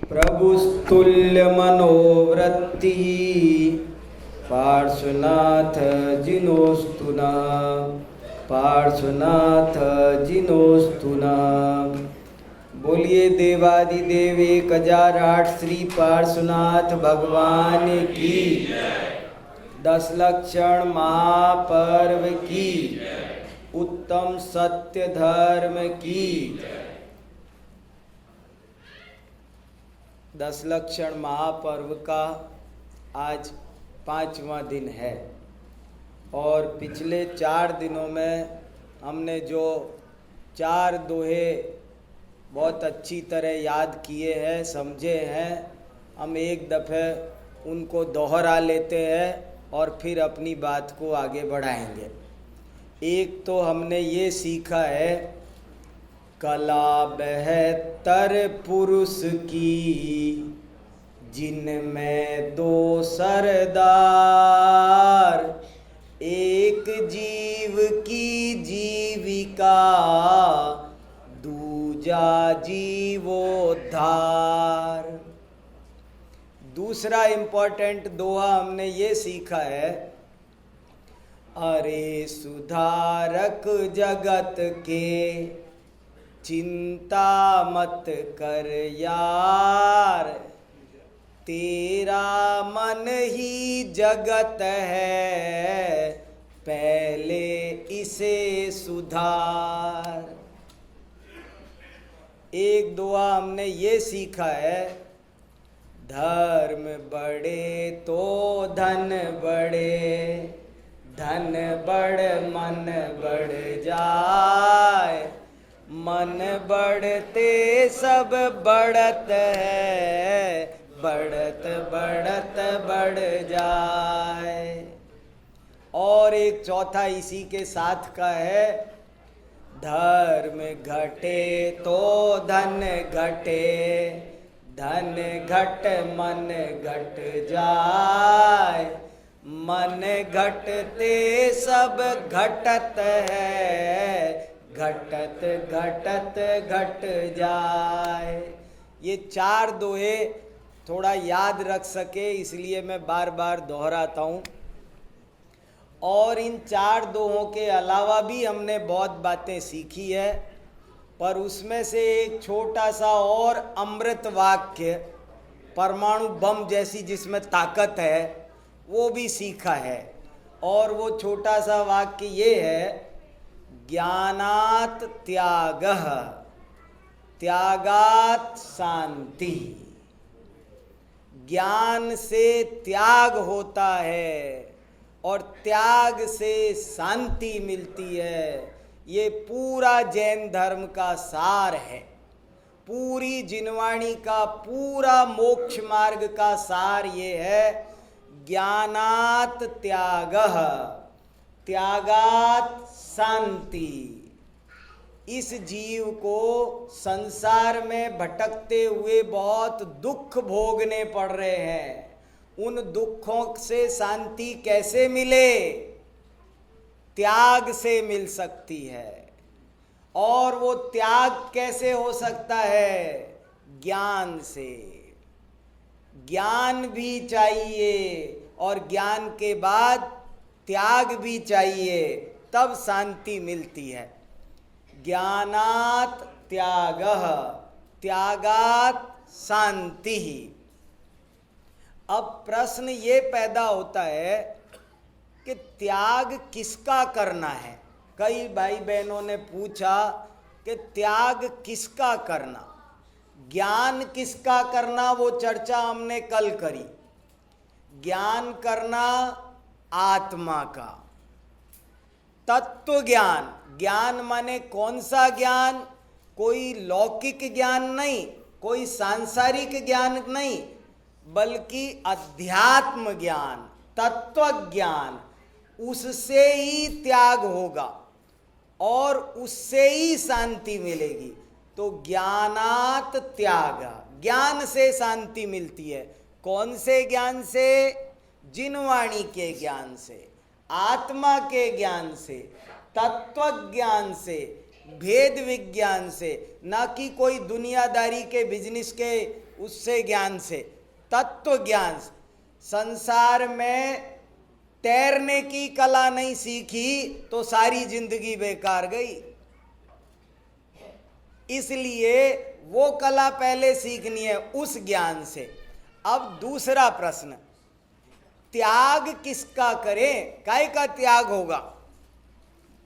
प्रभुस्तुल्य मनोवृत्ति पार्श्वनाथ जिनोस्तु न, पार्श्वनाथ जिनोस्तु न। बोलिए देवादिदेव 1008 श्री पार्श्वनाथ भगवान की, 10 लक्षण महापर्व की, उत्तम सत्य धर्म की। 10 लक्षण महापर्व का आज 5वां दिन है और पिछले 4 दिनों में हमने जो 4 दोहे बहुत अच्छी तरह याद किए हैं, समझे हैं, हम एक दफ़े उनको दोहरा लेते हैं और फिर अपनी बात को आगे बढ़ाएंगे। एक तो हमने ये सीखा है, कला बेहतर पुरुष की जिनमें 2 सरदार, एक जीव की जीविका दूजा जीवोद्धार। दूसरा इम्पोर्टेंट दोहा हमने ये सीखा है, अरे सुधारक जगत के चिंता मत कर यार, तेरा मन ही जगत है पहले इसे सुधार। एक दुआ हमने ये सीखा है, धर्म बढ़े तो धन बढ़े, धन बढ़ मन बढ़ जाए, मन बढ़ते सब बढ़त है, बढ़त बढ़त बढ़ जाए। और एक चौथा इसी के साथ का है, धर्म घटे तो धन घटे, धन घट मन घट जाए, मन घटते सब घटत है, घटत घटत घट जाए। ये 4 दोहे थोड़ा याद रख सके इसलिए मैं बार बार दोहराता हूँ। और इन 4 दोहों के अलावा भी हमने बहुत बातें सीखी है, पर उसमें से एक छोटा सा और अमृत वाक्य, परमाणु बम जैसी जिसमें ताकत है, वो भी सीखा है। और वो छोटा सा वाक्य ये है, ज्ञानात् त्यागः त्यागात् शांति। ज्ञान से त्याग होता है और त्याग से शांति मिलती है। ये पूरा जैन धर्म का सार है, पूरी जिनवाणी का पूरा मोक्ष मार्ग का सार ये है, ज्ञानात् त्यागः त्यागात् शांति। इस जीव को संसार में भटकते हुए बहुत दुख भोगने पड़ रहे हैं, उन दुखों से शांति कैसे मिले? त्याग से मिल सकती है। और वो त्याग कैसे हो सकता है? ज्ञान से। ज्ञान भी चाहिए और ज्ञान के बाद त्याग भी चाहिए, तब शांति मिलती है। ज्ञानात् त्यागः त्यागात् शांति। अब प्रश्न ये पैदा होता है कि त्याग किसका करना है। कई भाई बहनों ने पूछा कि त्याग किसका करना, ज्ञान किसका करना, वो चर्चा हमने कल करी। ज्ञान करना आत्मा का, तत्व ज्ञान। ज्ञान माने कौन सा ज्ञान? कोई लौकिक ज्ञान नहीं, कोई सांसारिक ज्ञान नहीं, बल्कि अध्यात्म ज्ञान, तत्व ज्ञान। उससे ही त्याग होगा और उससे ही शांति मिलेगी। तो ज्ञानात् त्याग, ज्ञान से शांति मिलती है। कौन से ज्ञान से? जिनवाणी के ज्ञान से, आत्मा के ज्ञान से, तत्व ज्ञान से। भेद विज्ञान से, ना कि कोई दुनियादारी के बिजनेस के उससे ज्ञान से, तत्व ज्ञान से। संसार में तैरने की कला नहीं सीखी तो सारी जिंदगी बेकार गई। इसलिए वो कला पहले सीखनी है उस ज्ञान से। अब दूसरा प्रश्न, त्याग किसका करें, काय का त्याग होगा?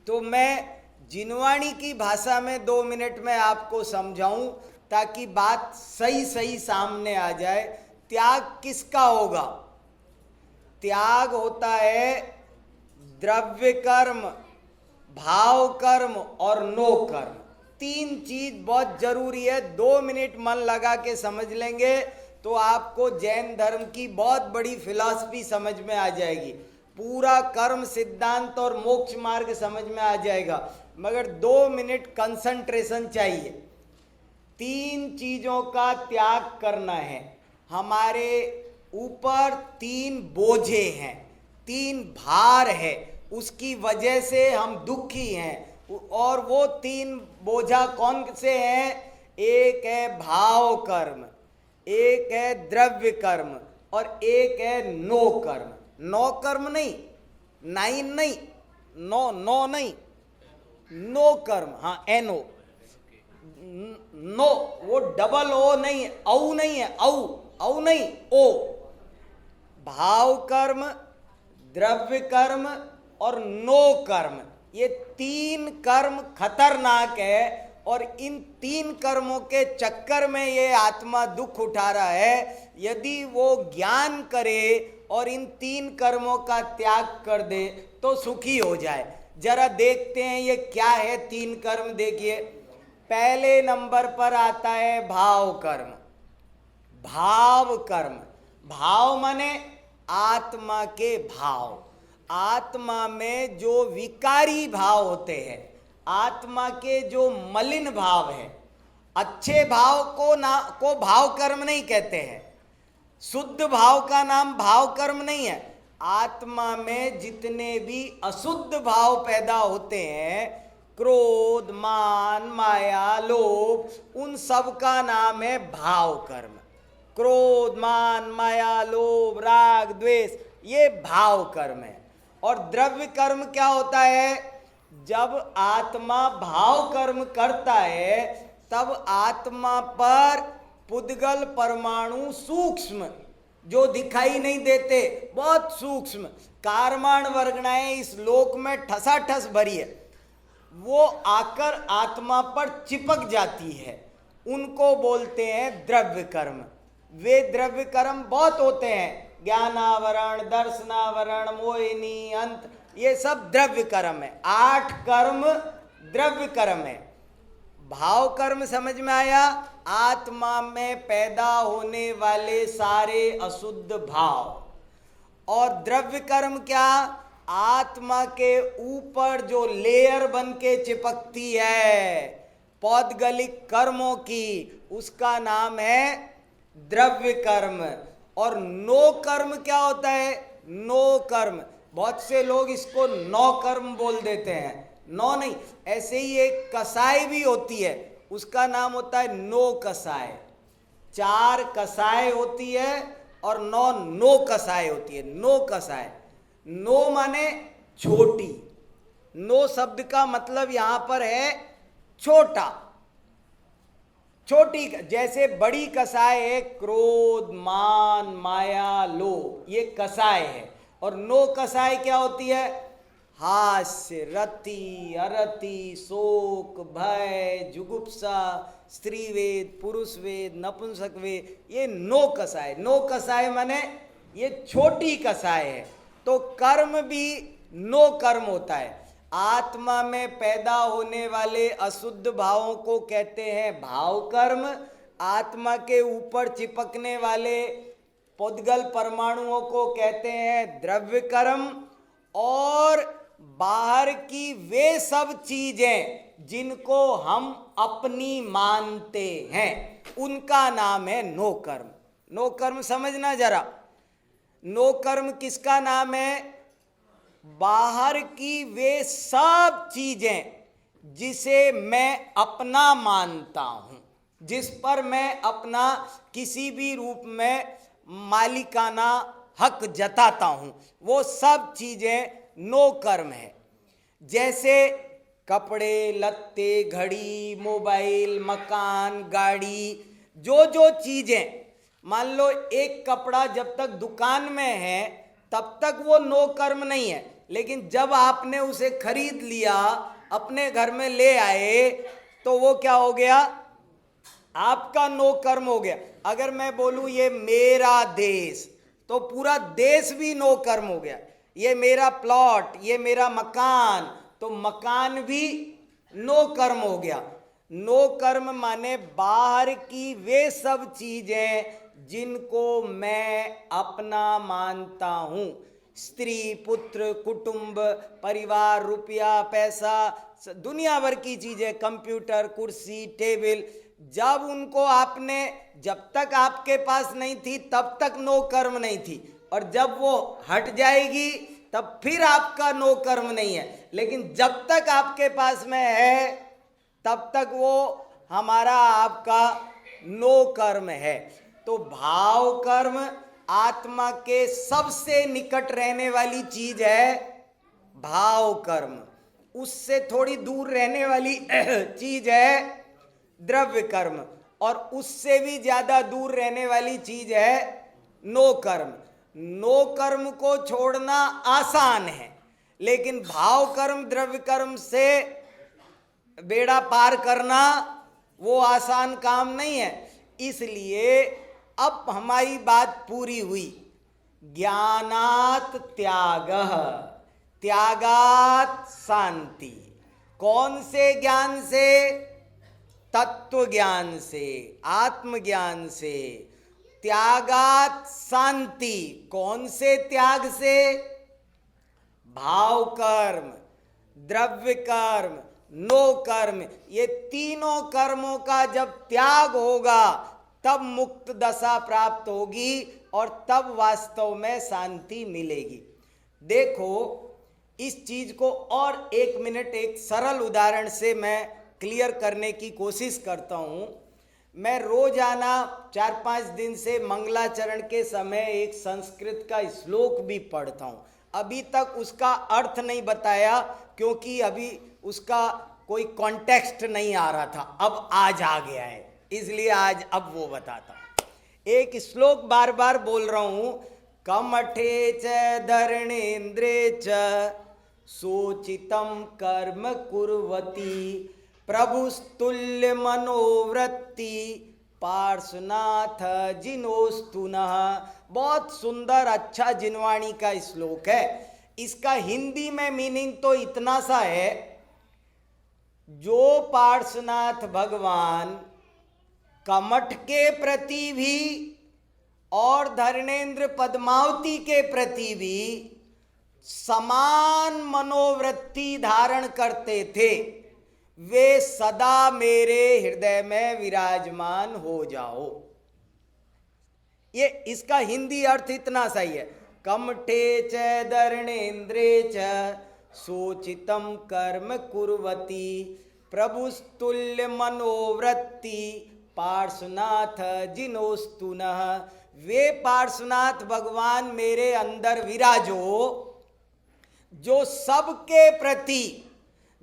तो मैं जिनवाणी की भाषा में 2 मिनट में आपको समझाऊं ताकि बात सही सही सामने आ जाए। त्याग किसका होगा? त्याग होता है द्रव्य कर्म, भाव कर्म और नो कर्म। 3 चीज बहुत जरूरी है। 2 मिनट मन लगा के समझ लेंगे तो आपको जैन धर्म की बहुत बड़ी फिलॉसफी समझ में आ जाएगी, पूरा कर्म सिद्धांत और मोक्ष मार्ग समझ में आ जाएगा। मगर 2 मिनट कंसंट्रेशन चाहिए। 3 चीजों का त्याग करना है। हमारे ऊपर 3 बोझे हैं, 3 भार है, उसकी वजह से हम दुखी हैं। और वो 3 बोझा कौन से हैं? एक है भाव कर्म, एक है द्रव्य कर्म और एक है नो कर्म। नो कर्म नहीं, 9 नहीं, नो नहीं, नो कर्म, हाँ एनो, नो, वो डबल ओ नहीं, औ नहीं है, औ नहीं, ओ। भाव कर्म, द्रव्य कर्म और नो कर्म, ये 3 कर्म खतरनाक है। और इन 3 कर्मों के चक्कर में ये आत्मा दुख उठा रहा है। यदि वो ज्ञान करे और इन 3 कर्मों का त्याग कर दे तो सुखी हो जाए। जरा देखते हैं ये क्या है 3 कर्म। देखिए, पहले नंबर पर आता है भाव कर्म। भाव कर्म, भाव माने आत्मा के भाव। आत्मा में जो विकारी भाव होते हैं, आत्मा के जो मलिन भाव है, अच्छे भाव को भाव कर्म नहीं कहते हैं। शुद्ध भाव का नाम भाव कर्म नहीं है। आत्मा में जितने भी अशुद्ध भाव पैदा होते हैं, क्रोध, मान, माया, लोभ, उन सब का नाम है भाव कर्म। क्रोध, मान, माया, लोभ, राग, द्वेष, ये भाव कर्म है। और द्रव्य कर्म क्या होता है? जब आत्मा भाव कर्म करता है तब आत्मा पर पुद्गल परमाणु सूक्ष्म, जो दिखाई नहीं देते, बहुत सूक्ष्म कारमाण वर्गणाएं इस लोक में ठसाठस भरी है, वो आकर आत्मा पर चिपक जाती है। उनको बोलते हैं द्रव्य कर्म। वे द्रव्य कर्म बहुत होते हैं, ज्ञानावरण, दर्शनावरण, मोहिनी, अंत, ये सब द्रव्य कर्म है। 8 कर्म द्रव्य कर्म है। भाव कर्म समझ में आया? आत्मा में पैदा होने वाले सारे अशुद्ध भाव। और द्रव्य कर्म क्या? आत्मा के ऊपर जो लेयर बन के चिपकती है पौद्गलिक कर्मों की, उसका नाम है द्रव्य कर्म। और नो कर्म क्या होता है? नो कर्म, बहुत से लोग इसको नौ कर्म बोल देते हैं। नौ नहीं, ऐसे ही एक कसाई भी होती है, उसका नाम होता है नो कसाय। 4 कसाय होती है और 9 नो कसाय होती है। नो कसाय, नो माने छोटी। नो शब्द का मतलब यहां पर है छोटा, छोटी। जैसे बड़ी कसाय है क्रोध, मान, माया, लोभ, ये कसाय है। और नो कसाय क्या होती है? हास्य, रति, अरति, शोक, भय, जुगुप्सा, स्त्रीवेद, पुरुषवेद, नपुंसक वेद, ये नो कसाय। नो कसाय माने ये छोटी कसाय है। तो कर्म भी नो कर्म होता है। आत्मा में पैदा होने वाले अशुद्ध भावों को कहते हैं भाव कर्म। आत्मा के ऊपर चिपकने वाले पुद्गल परमाणुओं को कहते हैं द्रव्य कर्म। और बाहर की वे सब चीजें जिनको हम अपनी मानते हैं, उनका नाम है नो कर्म। नो कर्म समझना जरा। नो कर्म किसका नाम है? बाहर की वे सब चीजें जिसे मैं अपना मानता हूं, जिस पर मैं अपना किसी भी रूप में मालिकाना हक जताता हूं, वो सब चीजें नो कर्म है। जैसे कपड़े लत्ते, घड़ी, मोबाइल, मकान, गाड़ी, जो जो चीजें, मान लो एक कपड़ा जब तक दुकान में है तब तक वो नो कर्म नहीं है, लेकिन जब आपने उसे खरीद लिया, अपने घर में ले आए, तो वो क्या हो गया? आपका नो कर्म हो गया। अगर मैं बोलूं ये मेरा देश, तो पूरा देश भी नो कर्म हो गया। ये मेरा प्लॉट, ये मेरा मकान, तो मकान भी नो कर्म हो गया। नो कर्म माने बाहर की वे सब चीजें जिनको मैं अपना मानता हूं, स्त्री, पुत्र, कुटुंब, परिवार, रुपया, पैसा, दुनिया भर की चीजें, कंप्यूटर, कुर्सी, टेबल, जब उनको आपने, जब तक आपके पास नहीं थी तब तक नो कर्म नहीं थी, और जब वो हट जाएगी तब फिर आपका नो कर्म नहीं है। लेकिन जब तक आपके पास में है तब तक वो हमारा आपका नो कर्म है। तो भाव कर्म आत्मा के सबसे निकट रहने वाली चीज है भाव कर्म। उससे थोड़ी दूर रहने वाली चीज है द्रव्य कर्म, और उससे भी ज्यादा दूर रहने वाली चीज है नो कर्म। नो कर्म को छोड़ना आसान है, लेकिन भाव कर्म, द्रव्य कर्म से बेड़ा पार करना वो आसान काम नहीं है। इसलिए अब हमारी बात पूरी हुई। ज्ञानात त्यागः, त्यागात शांति। कौन से ज्ञान से? तत्व ज्ञान से, आत्मज्ञान से। त्यागात शांति, कौन से त्याग से? भाव कर्म, द्रव्य कर्म, नो कर्म। ये तीनों कर्मों का जब त्याग होगा तब मुक्त दशा प्राप्त होगी, और तब वास्तव में शांति मिलेगी। देखो, इस चीज को और एक मिनट एक सरल उदाहरण से मैं क्लियर करने की कोशिश करता हूं। मैं रोजाना 4-5 दिन से मंगलाचरण के समय एक संस्कृत का श्लोक भी पढ़ता हूं। अभी तक उसका अर्थ नहीं बताया, क्योंकि अभी उसका कोई कॉन्टेक्स्ट नहीं आ रहा था। अब आज आ गया है, इसलिए आज अब वो बताता हूं। एक श्लोक बार बार बोल रहा हूं। कमठे च धरणेन्द्रे च सोचितम कर्म कुर्वती प्रभुस्तुल्य मनोवृत्ति पार्श्वनाथ जिनोस्तुनः। बहुत सुंदर अच्छा जिनवाणी का श्लोक है। इसका हिंदी में मीनिंग तो इतना सा है, जो पार्श्वनाथ भगवान कमठ के प्रति भी और धर्मेंद्र पद्मावती के प्रति भी समान मनोवृत्ति धारण करते थे, वे सदा मेरे हृदय में विराजमान हो जाओ। ये इसका हिंदी अर्थ इतना सही है। कमठे च धर्मेंद्रे च सोचितम कर्म कुर्वती प्रभुस्तुल्य मनोवृत्ति पार्श्वनाथ जिनोस्तुनः। वे पार्श्वनाथ भगवान मेरे अंदर विराजो, जो सबके प्रति,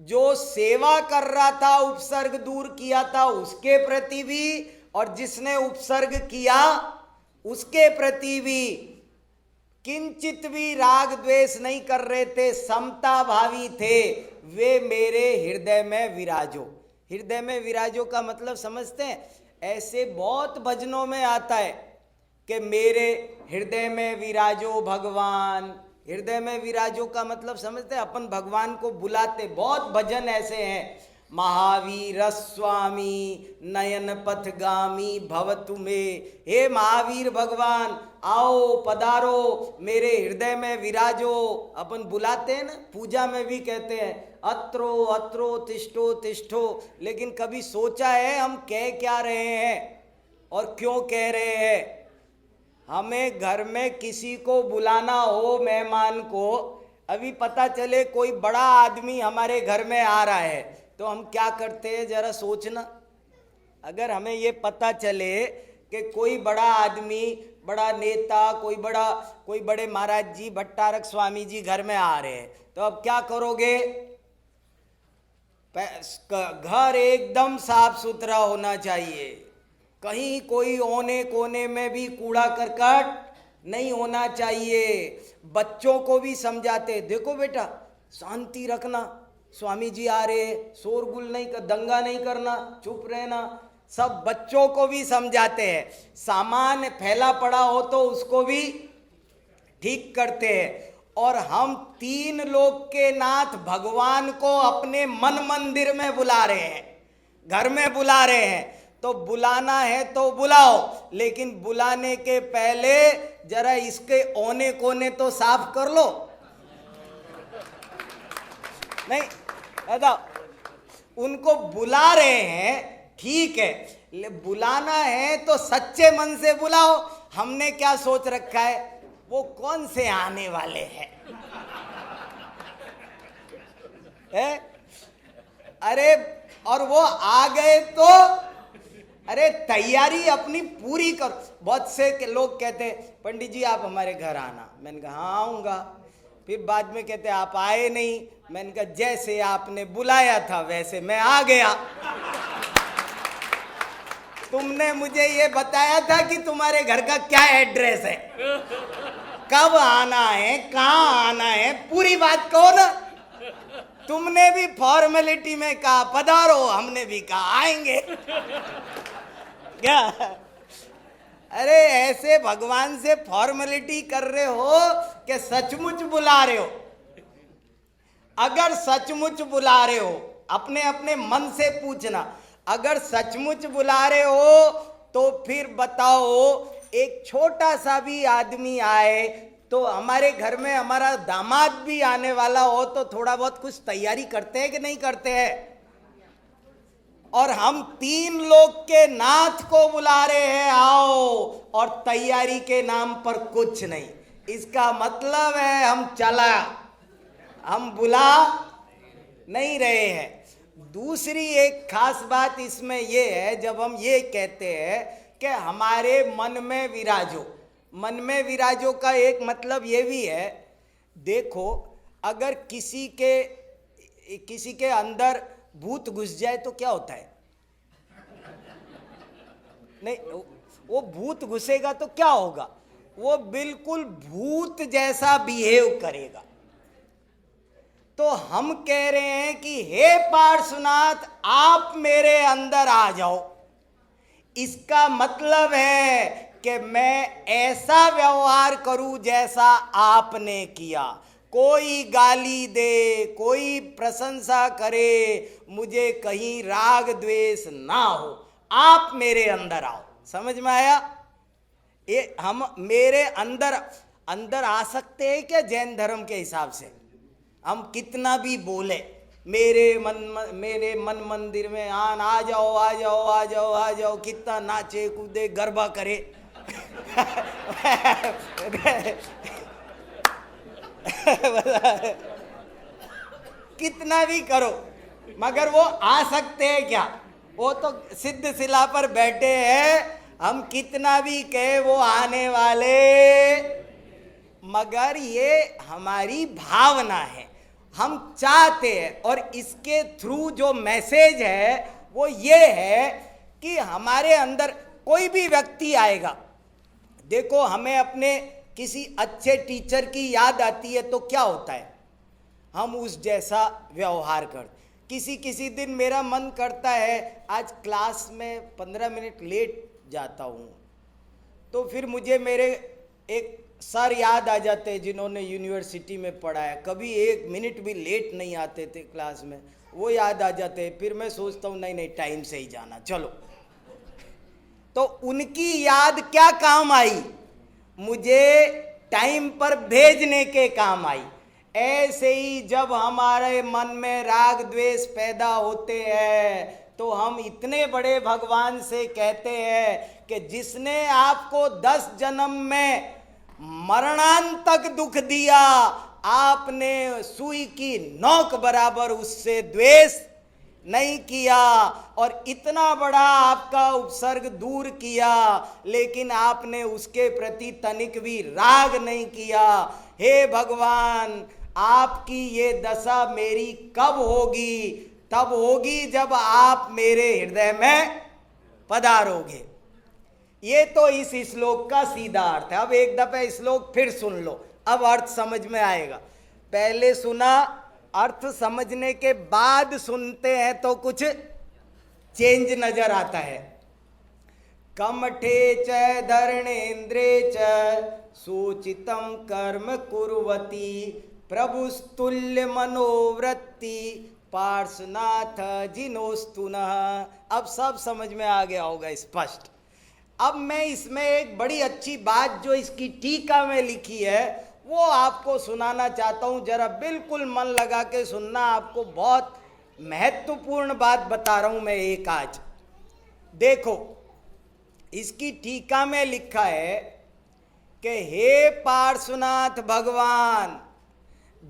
जो सेवा कर रहा था, उपसर्ग दूर किया था उसके प्रति भी, और जिसने उपसर्ग किया उसके प्रति भी किंचित भी राग द्वेष नहीं कर रहे थे, समता भावी थे। वे मेरे हृदय में विराजो। हृदय में विराजो का मतलब समझते हैं? ऐसे बहुत भजनों में आता है कि मेरे हृदय में विराजो भगवान। हृदय में विराजो का मतलब समझते हैं? अपन भगवान को बुलाते। बहुत भजन ऐसे हैं। महावीर स्वामी नयन पथगामी भवतु में। हे महावीर भगवान, आओ पधारो, मेरे हृदय में विराजो। अपन बुलाते हैं ना, पूजा में भी कहते हैं अत्रो अत्रो तिष्ठो तिष्ठो। लेकिन कभी सोचा है हम कह क्या रहे हैं और क्यों कह रहे हैं? हमें घर में किसी को बुलाना हो, मेहमान को, अभी पता चले कोई बड़ा आदमी हमारे घर में आ रहा है, तो हम क्या करते हैं जरा सोचना। अगर हमें ये पता चले कि कोई बड़ा आदमी, बड़ा नेता, कोई बड़े महाराज जी, भट्टारक स्वामी जी घर में आ रहे हैं, तो अब क्या करोगे? घर एकदम साफ सुथरा होना चाहिए, कहीं कोई औने कोने में भी कूड़ा करकट नहीं होना चाहिए। बच्चों को भी समझाते, देखो बेटा शांति रखना, स्वामी जी आ रहे हैं, शोरगुल नहीं कर, दंगा नहीं करना, चुप रहना। सब बच्चों को भी समझाते हैं। सामान फैला पड़ा हो तो उसको भी ठीक करते हैं। और हम 3 लोक के नाथ भगवान को अपने मन मंदिर में बुला रहे हैं, घर में बुला रहे हैं। तो बुलाना है तो बुलाओ, लेकिन बुलाने के पहले जरा इसके औने कोने तो साफ कर लो। नहीं दादा, उनको बुला रहे हैं, ठीक है, बुलाना है तो सच्चे मन से बुलाओ। हमने क्या सोच रखा है, वो कौन से आने वाले हैं है? अरे और वो आ गए तो अरे तैयारी अपनी पूरी करो। बहुत से लोग कहते हैं पंडित जी आप हमारे घर आना, मैंने कहा हाँ आऊँगा। फिर बाद में कहते आप आए नहीं, मैंने कहा जैसे आपने बुलाया था वैसे मैं आ गया। तुमने मुझे ये बताया था कि तुम्हारे घर का क्या एड्रेस है, कब आना है, कहाँ आना है, पूरी बात कहो ना। तुमने भी फॉर्मेलिटी में कहा पधारो, हमने भी कहा आएंगे क्या? अरे ऐसे भगवान से फॉर्मेलिटी कर रहे हो कि सचमुच बुला रहे हो? अगर सचमुच बुला रहे हो, अपने अपने मन से पूछना, अगर सचमुच बुला रहे हो तो फिर बताओ, एक छोटा सा भी आदमी आए तो हमारे घर में हमारा दामाद भी आने वाला हो तो थोड़ा बहुत कुछ तैयारी करते हैं कि नहीं करते हैं? और हम 3 लोग के नाथ को बुला रहे हैं आओ, और तैयारी के नाम पर कुछ नहीं। इसका मतलब है हम बुला नहीं रहे हैं। दूसरी एक खास बात इसमें यह है, जब हम ये कहते हैं कि हमारे मन में विराजो, मन में विराजो का एक मतलब ये भी है, देखो अगर किसी के अंदर भूत घुस जाए तो क्या होता है? नहीं, वो भूत घुसेगा तो क्या होगा? वो बिल्कुल भूत जैसा बिहेव करेगा। तो हम कह रहे हैं कि हे पार्श्वनाथ आप मेरे अंदर आ जाओ। इसका मतलब है कि मैं ऐसा व्यवहार करूं जैसा आपने किया। कोई गाली दे, कोई प्रशंसा करे, मुझे कहीं राग द्वेष ना हो, आप मेरे अंदर आओ। समझ में आया? ये हम मेरे अंदर आ सकते हैं क्या? जैन धर्म के हिसाब से हम कितना भी बोले, मेरे मन मंदिर में आ जाओ आ जाओ आ जाओ आ जाओ, कितना नाचे कूदे गरबा करे कितना भी करो, मगर वो आ सकते हैं क्या? वो तो सिद्ध शिला पर बैठे हैं। हम कितना भी कहे वो आने वाले, मगर ये हमारी भावना है, हम चाहते हैं। और इसके थ्रू जो मैसेज है वो ये है कि हमारे अंदर कोई भी व्यक्ति आएगा, देखो हमें अपने किसी अच्छे टीचर की याद आती है तो क्या होता है, हम उस जैसा व्यवहार कर। किसी दिन मेरा मन करता है आज क्लास में 15 मिनट लेट जाता हूँ, तो फिर मुझे मेरे एक सर याद आ जाते हैं जिन्होंने यूनिवर्सिटी में पढ़ा है, कभी 1 मिनट भी लेट नहीं आते थे क्लास में, वो याद आ जाते हैं। फिर मैं सोचता हूँ नहीं टाइम से ही जाना, चलो। तो उनकी याद क्या काम आई? मुझे टाइम पर भेजने के काम आई। ऐसे ही जब हमारे मन में राग द्वेष पैदा होते हैं तो हम इतने बड़े भगवान से कहते हैं कि जिसने आपको 10 जन्म में मरणांतक दुख दिया, आपने सुई की नोक बराबर उससे द्वेष नहीं किया और इतना बड़ा आपका उपसर्ग दूर किया, लेकिन आपने उसके प्रति तनिक भी राग नहीं किया। हे भगवान, आपकी ये दशा मेरी कब होगी? तब होगी जब आप मेरे हृदय में पधारोगे। ये तो इस श्लोक का सीधा अर्थ है। अब एक दफे श्लोक फिर सुन लो, अब अर्थ समझ में आएगा। पहले सुना, अर्थ समझने के बाद सुनते हैं तो कुछ चेंज नजर आता है। कमठे च धरणेन्द्रे च सूचितम कर्म कुर्वती प्रभुस्तुल्य मनोवृत्ति पार्श्वनाथ जिनोस्तुनः। अब सब समझ में आ गया होगा स्पष्ट। अब मैं इसमें एक बड़ी अच्छी बात जो इसकी टीका में लिखी है वो आपको सुनाना चाहता हूं। जरा बिल्कुल मन लगा के सुनना, आपको बहुत महत्वपूर्ण बात बता रहा हूं मैं एक आज। देखो, इसकी टीका में लिखा है कि हे पार्श्वनाथ भगवान,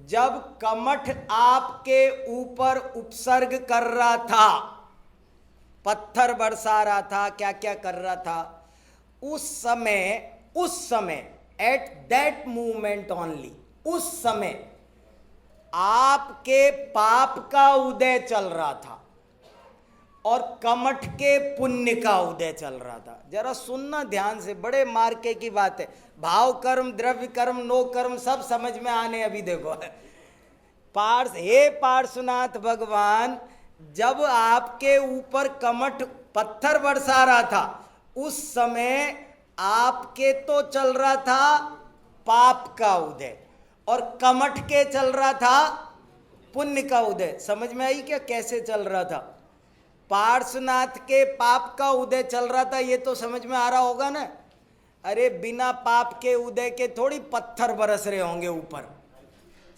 जब कमठ आपके ऊपर उपसर्ग कर रहा था, पत्थर बरसा रहा था, क्या क्या कर रहा था, उस समय एट दैट मूवमेंट ओनली, उस समय आपके पाप का उदय चल रहा था और कमठ के पुण्य का उदय चल रहा था। जरा सुनना ध्यान से, बड़े मार्के की बात है। भाव कर्म, द्रव्य कर्म, नो कर्म सब समझ में आने। अभी देखो, हे पार्श्वनाथ भगवान, जब आपके ऊपर कमठ पत्थर बरसा रहा था, उस समय आपके तो चल रहा था पाप का उदय और कमठ के चल रहा था पुण्य का उदय। समझ में आई क्या कैसे चल रहा था? पार्श्वनाथ के पाप का उदय चल रहा था, ये तो समझ में आ रहा होगा ना। अरे बिना पाप के उदय के थोड़ी पत्थर बरस रहे होंगे ऊपर,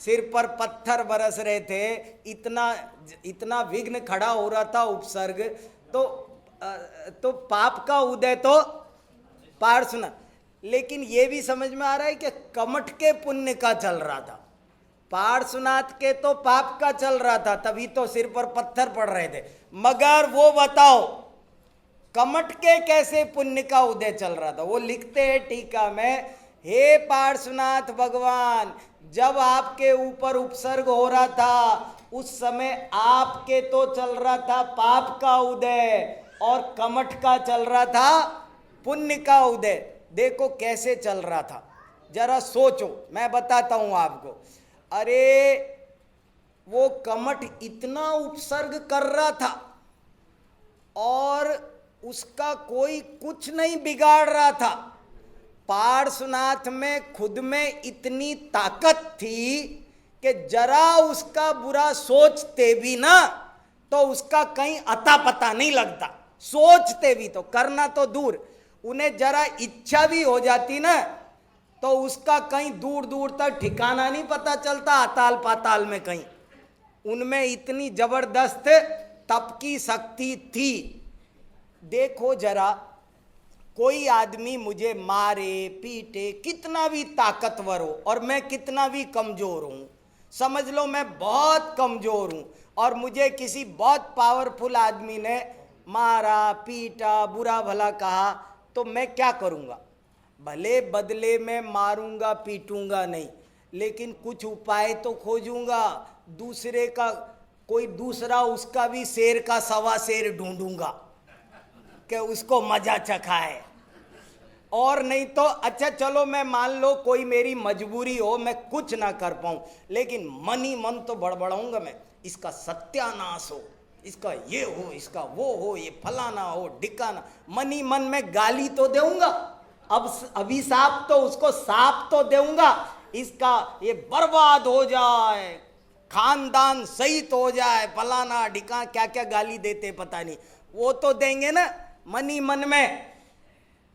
सिर पर पत्थर बरस रहे थे, इतना विघ्न खड़ा हो रहा था उपसर्ग, तो पाप का उदय तो पार्श्वनाथ। लेकिन ये भी समझ में आ रहा है कि कमठ के पुण्य का चल रहा था, पार्श्वनाथ के तो पाप का चल रहा था, तभी तो सिर पर पत्थर पड़ रहे थे। मगर वो बताओ कमठ के कैसे पुण्य का उदय चल रहा था? वो लिखते हैं टीका में, हे पार्श्वनाथ भगवान, जब आपके ऊपर उपसर्ग हो रहा था, उस समय आपके तो चल रहा था पाप का उदय और कमठ का चल रहा था पुण्य का उदय। देखो कैसे चल रहा था, जरा सोचो, मैं बताता हूं आपको। अरे वो कमठ इतना उपसर्ग कर रहा था और उसका कोई कुछ नहीं बिगाड़ रहा था। पार्श्वनाथ में खुद में इतनी ताकत थी कि जरा उसका बुरा सोचते भी ना तो उसका कहीं अता पता नहीं लगता। सोचते भी तो, करना तो दूर, उन्हें जरा इच्छा भी हो जाती ना तो उसका कहीं दूर दूर तक ठिकाना नहीं पता चलता, अताल पाताल में कहीं। उनमें इतनी जबरदस्त तप की शक्ति थी। देखो जरा, कोई आदमी मुझे मारे पीटे, कितना भी ताकतवर हो और मैं कितना भी कमजोर हूं, समझ लो मैं बहुत कमजोर हूं, और मुझे किसी बहुत पावरफुल आदमी ने मारा पीटा बुरा भला कहा, तो मैं क्या करूंगा? भले बदले में मारूंगा पीटूंगा नहीं, लेकिन कुछ उपाय तो खोजूंगा, दूसरे का कोई दूसरा उसका भी शेर का सवा शेर ढूंढूंगा कि उसको मजा चखाए। और नहीं तो अच्छा चलो मैं मान लो कोई मेरी मजबूरी हो, मैं कुछ ना कर पाऊं, लेकिन मन ही मन तो बड़बड़ाऊंगा मैं, इसका सत्यानाश हो, इसका ये हो, इसका वो हो, ये फलाना हो ढिकाना। मन ही मन में गाली तो दूंगा, अब अभिशाप तो उसको साप तो दूंगा, इसका ये बर्बाद हो जाए, खानदान सहित हो जाए, फलाना ढिकाना, क्या क्या गाली देते पता नहीं, वो तो देंगे ना मन ही मन में।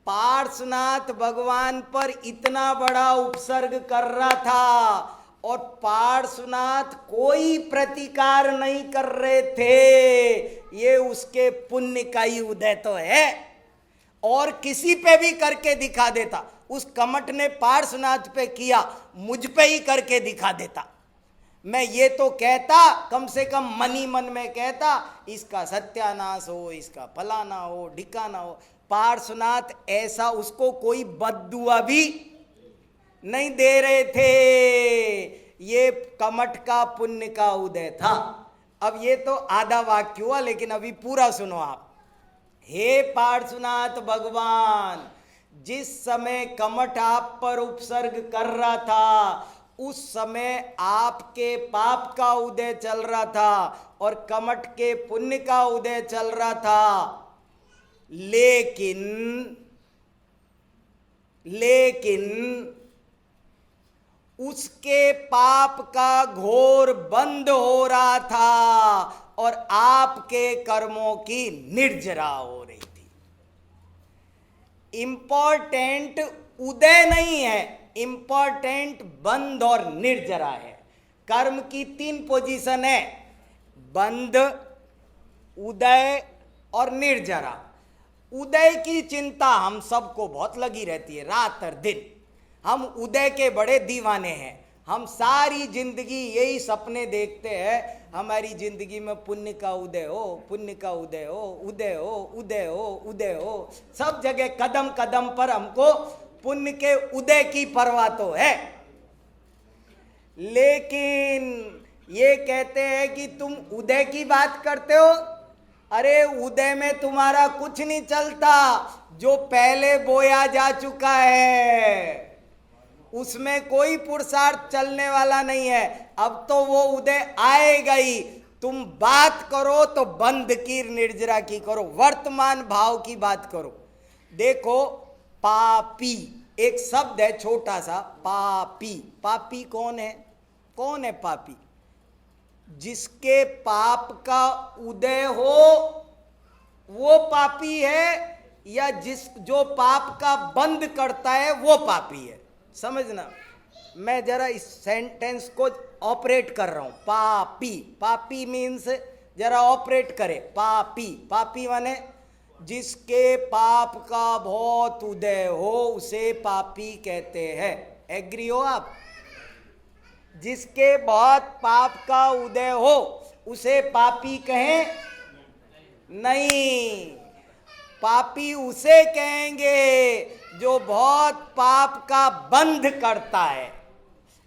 पार्श्वनाथ भगवान पर इतना बड़ा उपसर्ग कर रहा था और पार्श्वनाथ कोई प्रतिकार नहीं कर रहे थे, ये उसके पुण्य का ही उदय तो है। और किसी पे भी करके दिखा देता, उस कमठ ने पार्श्वनाथ पे किया, मुझ पे ही करके दिखा देता। मैं ये तो कहता, कम से कम मन ही मन में कहता, इसका सत्यानाश हो, इसका फलाना हो, ढिकाना हो। पार्श्वनाथ ऐसा उसको कोई बद्दुआ भी नहीं दे रहे थे। ये कमठ का पुण्य का उदय था। अब ये तो आधा वाक्य हुआ, लेकिन अभी पूरा सुनो आप। हे पार्श्वनाथ भगवान, जिस समय कमठ आप पर उपसर्ग कर रहा था, उस समय आपके पाप का उदय चल रहा था और कमठ के पुण्य का उदय चल रहा था। लेकिन उसके पाप का घोर बंद हो रहा था और आपके कर्मों की निर्जरा हो रही थी। इंपॉर्टेंट उदय नहीं है, इंपॉर्टेंट बंद और निर्जरा है। कर्म की 3 पोजीशन है, बंद, उदय और निर्जरा। उदय की चिंता हम सबको बहुत लगी रहती है, रात और दिन। हम उदय के बड़े दीवाने हैं। हम सारी जिंदगी यही सपने देखते हैं, हमारी जिंदगी में पुण्य का उदय हो, पुण्य का उदय हो, उदय हो, उदय हो, उदय हो। सब जगह कदम कदम पर हमको पुण्य के उदय की परवाह तो है। लेकिन ये कहते हैं कि तुम उदय की बात करते हो। अरे उदय में तुम्हारा कुछ नहीं चलता, जो पहले बोया जा चुका है उसमें कोई पुरुषार्थ चलने वाला नहीं है। अब तो वो उदय आएगा ही। तुम बात करो तो बंध की, निर्जरा की करो, वर्तमान भाव की बात करो। देखो, पापी एक शब्द है छोटा सा, पापी। पापी कौन है? कौन है पापी? जिसके पाप का उदय हो वो पापी है, या जो पाप का बंद करता है वो पापी है। समझना, मैं जरा इस सेंटेंस को ऑपरेट कर रहा हूं। पापी, पापी मीन्स जरा ऑपरेट करे। पापी, पापी माने जिसके पाप का बहुत उदय हो उसे पापी कहते हैं। एग्री हो आप? जिसके बहुत पाप का उदय हो उसे पापी कहें नहीं। पापी उसे कहेंगे जो बहुत पाप का बंध करता है।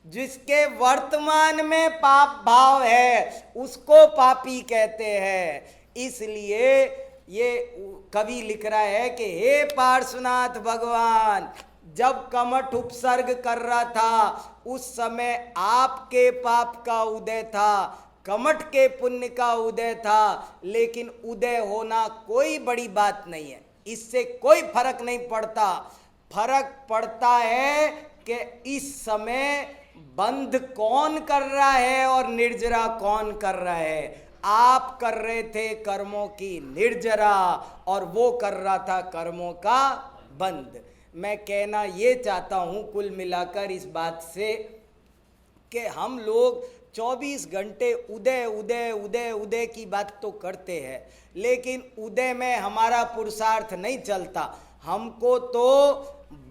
जिसके वर्तमान में पाप भाव है उसको पापी कहते हैं। इसलिए ये कवि लिख रहा है कि हे पार्श्वनाथ भगवान, जब कमठ उपसर्ग कर रहा था उस समय आपके पाप का उदय था, कमठ के पुण्य का उदय था। लेकिन उदय होना कोई बड़ी बात नहीं है, इससे कोई फर्क नहीं पड़ता। फर्क पड़ता है कि इस समय बंध कौन कर रहा है और निर्जरा कौन कर रहा है। आप कर रहे थे कर्मों की निर्जरा और वो कर रहा था कर्मों का बंध। मैं कहना ये चाहता हूँ कुल मिलाकर इस बात से कि हम लोग 24 घंटे उदय उदय उदय उदय की बात तो करते हैं, लेकिन उदय में हमारा पुरुषार्थ नहीं चलता। हमको तो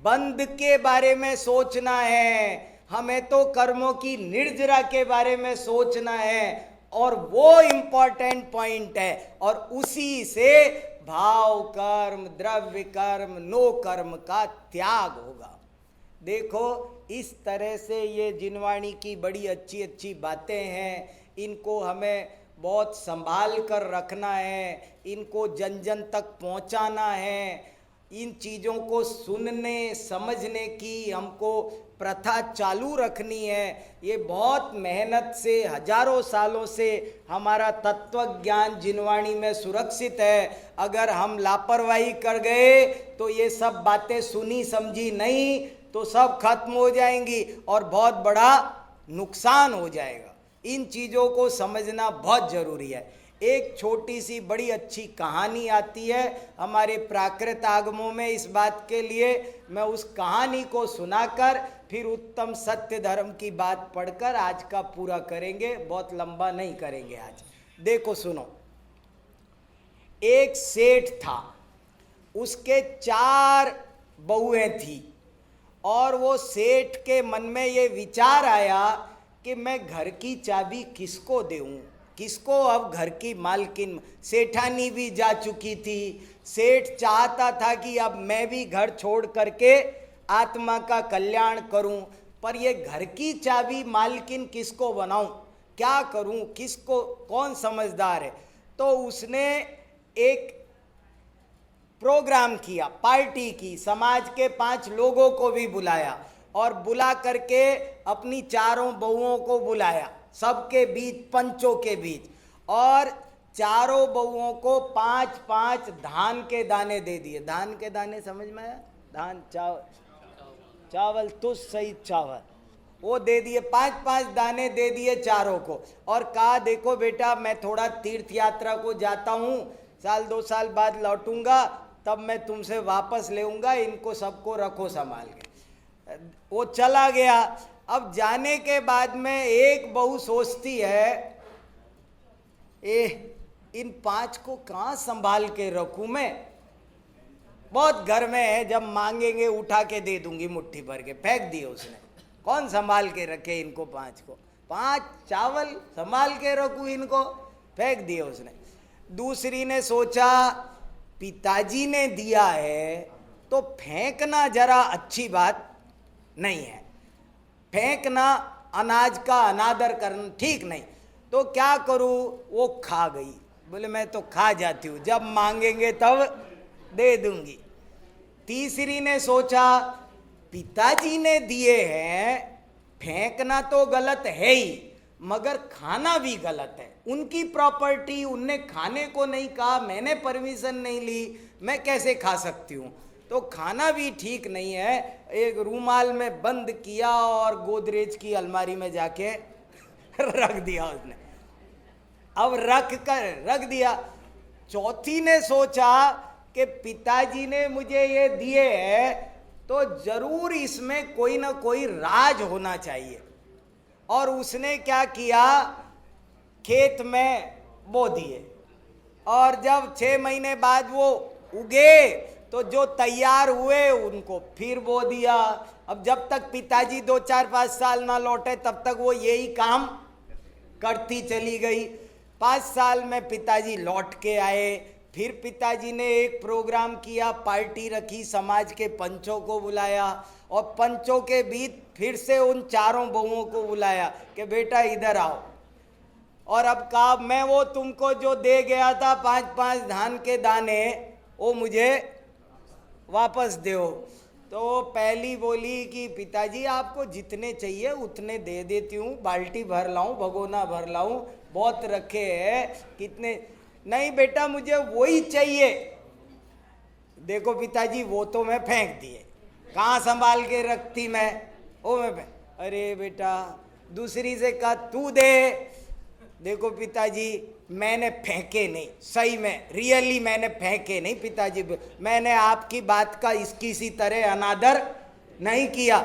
बंध के बारे में सोचना है, हमें तो कर्मों की निर्जरा के बारे में सोचना है, और वो इम्पोर्टेंट पॉइंट है। और उसी से भाव कर्म, द्रव्य कर्म, नो कर्म का त्याग होगा। देखो, इस तरह से ये जिनवाणी की बड़ी अच्छी अच्छी बातें हैं, इनको हमें बहुत संभाल कर रखना है, इनको जन जन तक पहुंचाना है। इन चीज़ों को सुनने समझने की हमको प्रथा चालू रखनी है। ये बहुत मेहनत से हजारों सालों से हमारा तत्व ज्ञान जिनवाणी में सुरक्षित है। अगर हम लापरवाही कर गए तो ये सब बातें सुनी समझी नहीं तो सब खत्म हो जाएंगी और बहुत बड़ा नुकसान हो जाएगा। इन चीज़ों को समझना बहुत ज़रूरी है। एक छोटी सी बड़ी अच्छी कहानी आती है हमारे प्राकृत आगमों में इस बात के लिए। मैं उस कहानी को सुनाकर फिर उत्तम सत्य धर्म की बात पढ़कर आज का पूरा करेंगे, बहुत लंबा नहीं करेंगे आज। देखो सुनो, एक सेठ था, उसके 4 बहुएं थी, और वो सेठ के मन में ये विचार आया कि मैं घर की चाबी किसको दूं, किसको अब घर की मालकिन। सेठानी भी जा चुकी थी, सेठ चाहता था कि अब मैं भी घर छोड़ करके आत्मा का कल्याण करूं, पर ये घर की चाबी मालकिन किसको बनाऊं, क्या करूं, किसको, कौन समझदार है। तो उसने एक प्रोग्राम किया, पार्टी की, समाज के 5 लोगों को भी बुलाया और बुला करके अपनी चारों बहुओं को बुलाया, सबके बीच, पंचों के बीच, और चारों बहुओं को 5-5 धान के दाने दे दिए। धान के दाने समझ में आया? धान, चावल तो सही, चावल वो दे दिए, 5-5 दाने दे दिए चारों को, और कहा देखो बेटा, मैं थोड़ा तीर्थ यात्रा को जाता हूँ, 1-2 साल बाद लौटूंगा, तब मैं तुमसे वापस लेऊंगा, इनको सबको रखो संभाल के। वो चला गया। अब जाने के बाद में एक बहू सोचती है, इन 5 को कहाँ संभाल के रखूं मैं, बहुत घर में है, जब मांगेंगे उठा के दे दूंगी मुट्ठी भर के। फेंक दिए उसने, कौन संभाल के रखे इनको 5 को, 5 चावल संभाल के रखूं इनको, फेंक दिए उसने। दूसरी ने सोचा पिताजी ने दिया है तो फेंकना जरा अच्छी बात नहीं है, फेंकना अनाज का अनादर करना ठीक नहीं, तो क्या करूं, वो खा गई। बोले मैं तो खा जाती हूँ, जब मांगेंगे तब दे दूंगी। तीसरी ने सोचा पिताजी ने दिए हैं, फेंकना तो गलत है ही, मगर खाना भी गलत है, उनकी प्रॉपर्टी, उनने खाने को नहीं कहा, मैंने परमिशन नहीं ली, मैं कैसे खा सकती हूँ, तो खाना भी ठीक नहीं है। एक रूमाल में बंद किया और गोदरेज की अलमारी में जाके रख दिया उसने। अब रख दिया। चौथी ने सोचा कि पिताजी ने मुझे ये दिए है तो जरूर इसमें कोई ना कोई राज होना चाहिए, और उसने क्या किया, खेत में बो दिए, और जब 6 महीने बाद वो उगे तो जो तैयार हुए उनको फिर बो दिया। अब जब तक पिताजी 2-4-5 साल ना लौटे तब तक वो यही काम करती चली गई। 5 साल में पिताजी लौट के आए, फिर पिताजी ने एक प्रोग्राम किया, पार्टी रखी, समाज के पंचों को बुलाया, और पंचों के बीच फिर से उन चारों बहुओं को बुलाया कि बेटा इधर आओ, और अब कहा मैं वो तुमको जो दे गया था 5-5 धान के दाने, वो मुझे वापस दो। तो पहली बोली कि पिताजी आपको जितने चाहिए उतने दे देती हूँ, बाल्टी भर लाऊं, भगोना भर लाऊं, बहुत रखे हैं, कितने, नहीं बेटा मुझे वही चाहिए। देखो पिताजी वो तो मैं फेंक दिए, कहाँ संभाल के रखती मैं, ओ मैं अरे बेटा। दूसरी से कहा तू दे, देखो पिताजी मैंने फेंके नहीं, सही में रियली मैंने फेंके नहीं पिताजी, मैंने आपकी बात का इसकी सी तरह अनादर नहीं किया,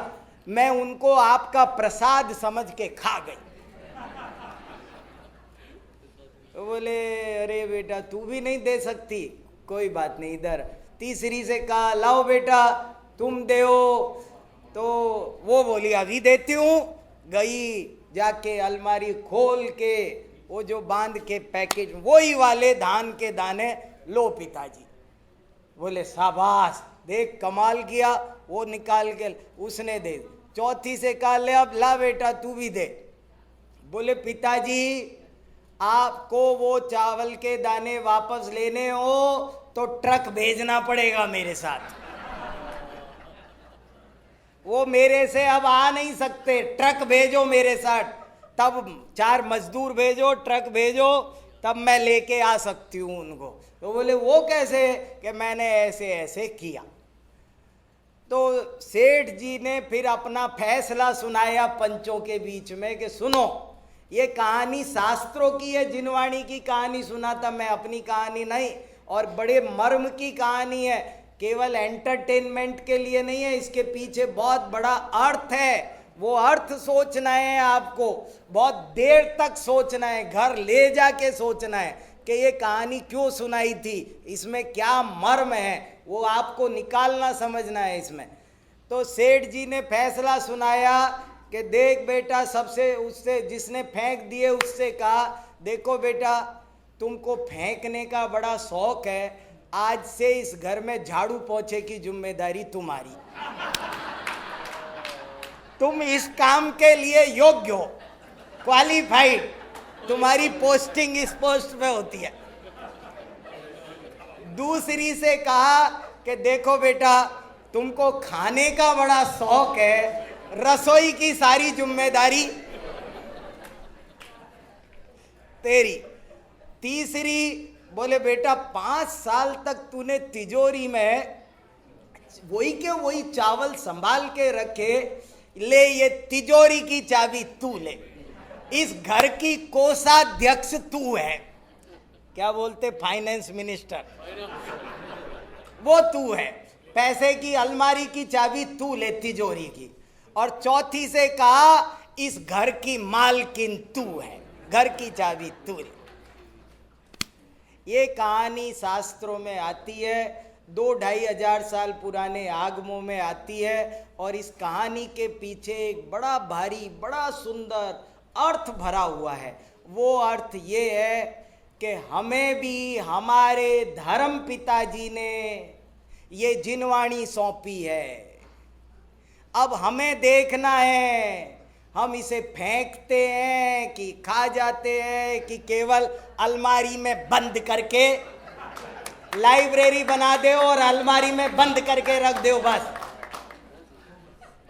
मैं उनको आपका प्रसाद समझ के खा गई। तो बोले अरे बेटा तू भी नहीं दे सकती, कोई बात नहीं इधर। तीसरी से कहा लाओ बेटा तुम दो, तो वो बोली अभी देती हूँ। गई, जाके अलमारी खोल के वो जो बांध के पैकेज, वही वाले धान के दाने, लो पिताजी। बोले शाबाश, देख कमाल किया, वो निकाल के उसने दे। चौथी से कहा ले अब ला बेटा तू भी दे। बोले पिताजी आपको वो चावल के दाने वापस लेने हो तो ट्रक भेजना पड़ेगा मेरे साथ, वो मेरे से अब आ नहीं सकते, ट्रक भेजो मेरे साथ, तब 4 मजदूर भेजो, ट्रक भेजो, तब मैं लेके आ सकती हूँ उनको। तो बोले वो कैसे, कि मैंने ऐसे ऐसे किया। तो सेठ जी ने फिर अपना फैसला सुनाया पंचों के बीच में कि सुनो ये कहानी शास्त्रों की है, जिनवाणी की कहानी सुनाता मैं, अपनी कहानी नहीं, और बड़े मर्म की कहानी है, केवल एंटरटेनमेंट के लिए नहीं है, इसके पीछे बहुत बड़ा अर्थ है। वो अर्थ सोचना है आपको, बहुत देर तक सोचना है, घर ले जाके सोचना है कि ये कहानी क्यों सुनाई थी, इसमें क्या मर्म है, वो आपको निकालना समझना है इसमें। तो सेठ जी ने फैसला सुनाया कि देख बेटा, सबसे उससे जिसने फेंक दिए उससे कहा, देखो बेटा तुमको फेंकने का बड़ा शौक है, आज से इस घर में झाड़ू पोछे की जिम्मेदारी तुम्हारी, तुम इस काम के लिए योग्य हो, क्वालिफाइड, तुम्हारी पोस्टिंग इस पोस्ट पे होती है। दूसरी से कहा कि देखो बेटा तुमको खाने का बड़ा शौक है, रसोई की सारी जिम्मेदारी तेरी। तीसरी बोले बेटा 5 साल तक तूने तिजोरी में वही के वही चावल संभाल के रखे, ले ये तिजोरी की चाबी तू ले, इस घर की कोषाध्यक्ष तू है, क्या बोलते फाइनेंस मिनिस्टर, वो तू है, पैसे की अलमारी की चाबी तू ले तिजोरी की। और चौथी से कहा इस घर की मालकिन तू है, घर की चाबी तू ले। ये कहानी शास्त्रों में आती है, 2-2.5 हजार साल पुराने आगमों में आती है, और इस कहानी के पीछे एक बड़ा भारी बड़ा सुंदर अर्थ भरा हुआ है। वो अर्थ ये है कि हमें भी हमारे धर्म पिताजी ने ये जिनवाणी सौंपी है, अब हमें देखना है हम इसे फेंकते हैं कि खा जाते हैं, कि केवल अलमारी में बंद करके लाइब्रेरी बना दे और अलमारी में बंद करके रख दो बस,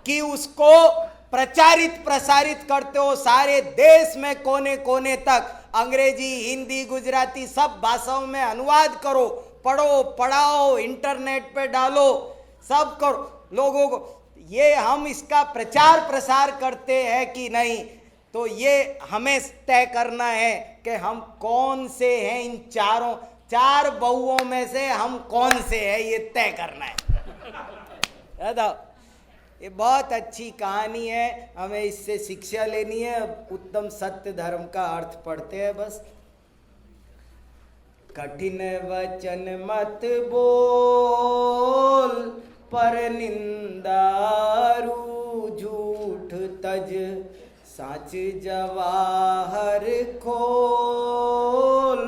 कि उसको प्रचारित प्रसारित करते हो सारे देश में, कोने कोने तक, अंग्रेजी हिंदी गुजराती सब भाषाओं में अनुवाद करो, पढ़ो पढ़ाओ, इंटरनेट पे डालो, सब करो लोगों को। ये हम इसका प्रचार प्रसार करते हैं कि नहीं, तो ये हमें तय करना है कि हम कौन से हैं, इन 4 बहुओं में से हम कौन से हैं, ये तय करना है। ये बहुत अच्छी कहानी है, हमें इससे शिक्षा लेनी है। उत्तम सत्य धर्म का अर्थ पढ़ते हैं बस। कठिन वचन मत बोल, पर निंदारू झूठ तज, साच जवाहर खोल,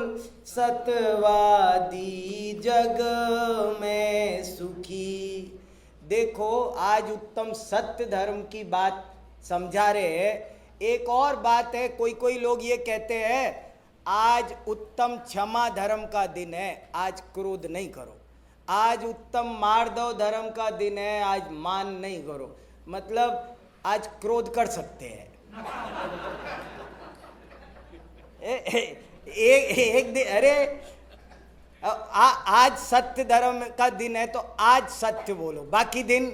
सतवादी जग में सुखी। देखो आज उत्तम सत्य धर्म की बात समझा रहे हैं। एक और बात है, कोई लोग ये कहते हैं आज उत्तम क्षमा धर्म का दिन है, आज क्रोध नहीं करो। आज उत्तम मार्दव धर्म का दिन है, आज मान नहीं करो। मतलब आज क्रोध कर सकते हैं। एक दिन, अरे आज सत्य धर्म का दिन है तो आज सत्य बोलो, बाकी दिन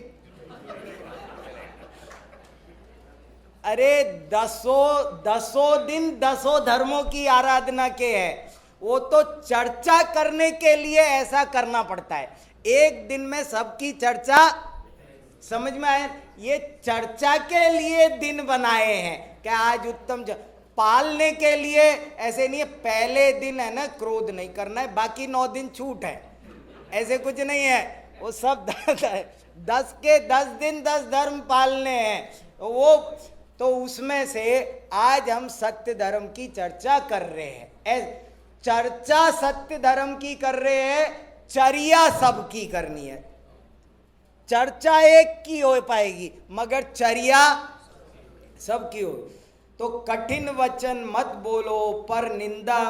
अरे दसों दिन 10 धर्मों की आराधना के है, वो तो चर्चा करने के लिए ऐसा करना पड़ता है। एक दिन में सबकी चर्चा, समझ में आए? ये चर्चा के लिए दिन बनाए हैं कि आज उत्तम पालने के लिए ऐसे नहीं है। पहले दिन है ना क्रोध नहीं करना है, बाकी 9 दिन छूट है, ऐसे कुछ नहीं है। वो सब 10 के 10 दिन 10 धर्म पालने हैं, वो तो उसमें से आज हम सत्य धर्म की चर्चा कर रहे हैं। चर्चा सत्य धर्म की कर रहे हैं, चर्या सबकी करनी है। चर्चा एक की हो पाएगी मगर चर्या सबकी हो। तो कठिन वचन मत बोलो, पर निंदा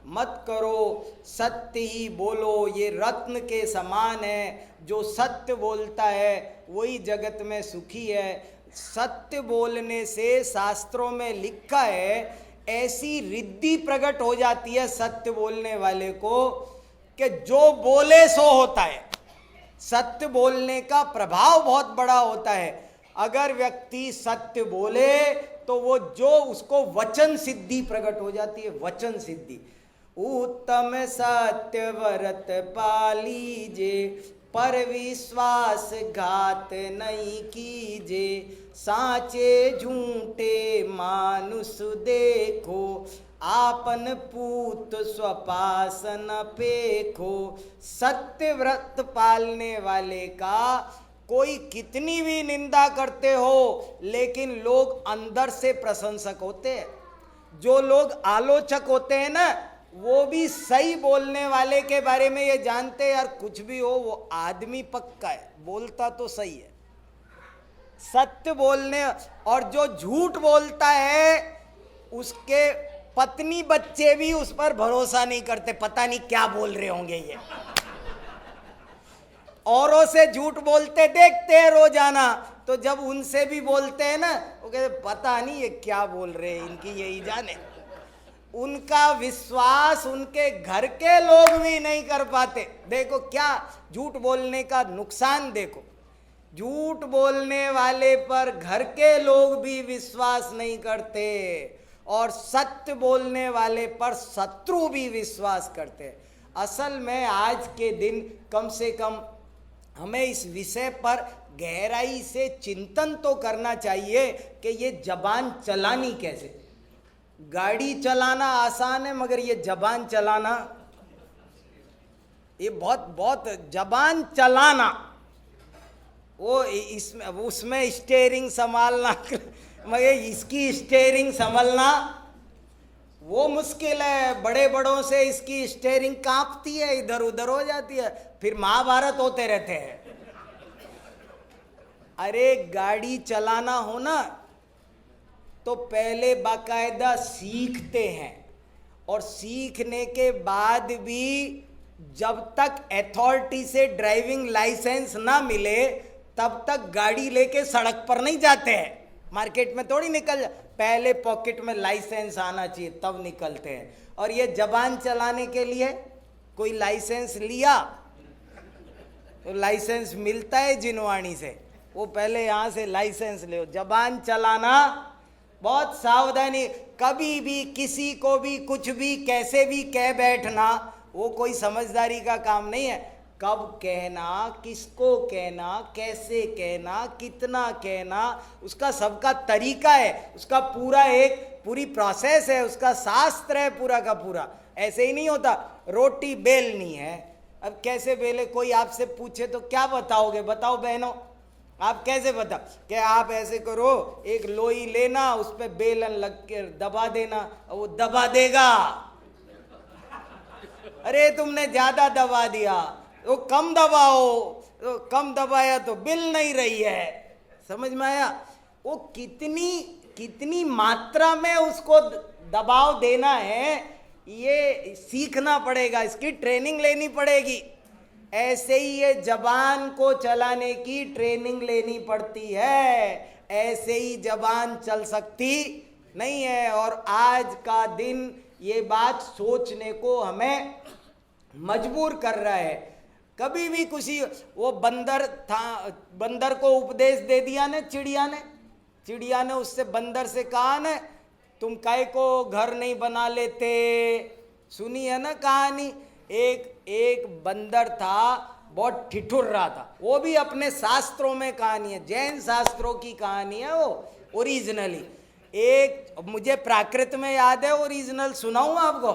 मत करो, सत्य ही बोलो। ये रत्न के समान है, जो सत्य बोलता है वही जगत में सुखी है। सत्य बोलने से शास्त्रों में लिखा है ऐसी रिद्धि प्रकट हो जाती है सत्य बोलने वाले को कि जो बोले सो होता है। सत्य बोलने का प्रभाव बहुत बड़ा होता है। अगर व्यक्ति सत्य बोले तो वो जो उसको वचन सिद्धि प्रकट हो जाती है, वचन सिद्धि। उत्तम सत्य व्रत पालीजे, पर विश्वास घात नहीं कीजे। साचे झूठे मानुष देखो, आपन पूत स्वपास न पेखो। सत्य व्रत पालने वाले का कोई कितनी भी निंदा करते हो, लेकिन लोग अंदर से प्रशंसक होते हैं। जो लोग आलोचक होते हैं ना, वो भी सही बोलने वाले के बारे में ये जानते हैं, यार कुछ भी हो वो आदमी पक्का है, बोलता तो सही है, सत्य बोलने। और जो झूठ बोलता है उसके पत्नी बच्चे भी उस पर भरोसा नहीं करते, पता नहीं क्या बोल रहे होंगे ये। औरों से झूठ बोलते देखते हैं रोजाना, तो जब उनसे भी बोलते हैं ना, वो कहते पता नहीं ये क्या बोल रहे हैं, इनकी यही जाने। उनका विश्वास उनके घर के लोग भी नहीं कर पाते। देखो क्या झूठ बोलने का नुकसान, देखो झूठ बोलने वाले पर घर के लोग भी विश्वास नहीं करते, और सत्य बोलने वाले पर शत्रु भी विश्वास करते। असल में आज के दिन कम से कम हमें इस विषय पर गहराई से चिंतन तो करना चाहिए कि ये जबान चलानी कैसे। गाड़ी चलाना आसान है, मगर ये जबान चलाना, ये बहुत बहुत जबान चलाना, वो इसमें उसमें स्टीयरिंग संभालना मगर इसकी स्टीयरिंग संभलना वो मुश्किल है। बड़े बड़ों से इसकी स्टीयरिंग कांपती है, इधर उधर हो जाती है, फिर महाभारत होते रहते हैं। अरे गाड़ी चलाना हो ना, तो पहले बाकायदा सीखते हैं, और सीखने के बाद भी जब तक अथॉरिटी से ड्राइविंग लाइसेंस ना मिले तब तक गाड़ी लेके सड़क पर नहीं जाते हैं। मार्केट में थोड़ी निकल, पहले पॉकेट में लाइसेंस आना चाहिए तब निकलते हैं। और ये जबान चलाने के लिए कोई लाइसेंस लिया तो लाइसेंस मिलता है जिनवाणी से, वो पहले यहाँ से लाइसेंस ले। जबान चलाना बहुत सावधानी, कभी भी किसी को भी कुछ भी कैसे भी कह बैठना वो कोई समझदारी का काम नहीं है। कब कहना, किसको कहना, कैसे कहना, कितना कहना, उसका सबका तरीका है, उसका पूरा एक पूरी प्रोसेस है, उसका शास्त्र है पूरा का पूरा। ऐसे ही नहीं होता। रोटी बेलनी है, अब कैसे बेले, कोई आपसे पूछे तो क्या बताओगे? बताओ बहनों, आप कैसे बताओ कि आप ऐसे करो, एक लोई लेना, उस पर बेलन लग के दबा देना, और वो दबा देगा। अरे तुमने ज्यादा दबा दिया, वो कम दबाओ, तो कम दबाया तो बिल नहीं रही है। समझ में आया? वो कितनी मात्रा में उसको दबाव देना है, ये सीखना पड़ेगा, इसकी ट्रेनिंग लेनी पड़ेगी। ऐसे ही ये जबान को चलाने की ट्रेनिंग लेनी पड़ती है, ऐसे ही जबान चल सकती नहीं है। और आज का दिन ये बात सोचने को हमें मजबूर कर रहा है। कभी भी किसी, वो बंदर था, बंदर को उपदेश दे दिया ने चिड़िया ने उससे बंदर से कहा ने, तुम काहे को घर नहीं बना लेते? सुनी है ना कहानी? एक बंदर था, बहुत ठिठुर रहा था। वो भी अपने शास्त्रों में कहानी है, जैन शास्त्रों की कहानी है वो ओरिजिनली। एक मुझे प्राकृत में याद है, ओरिजिनल सुनाऊं आपको?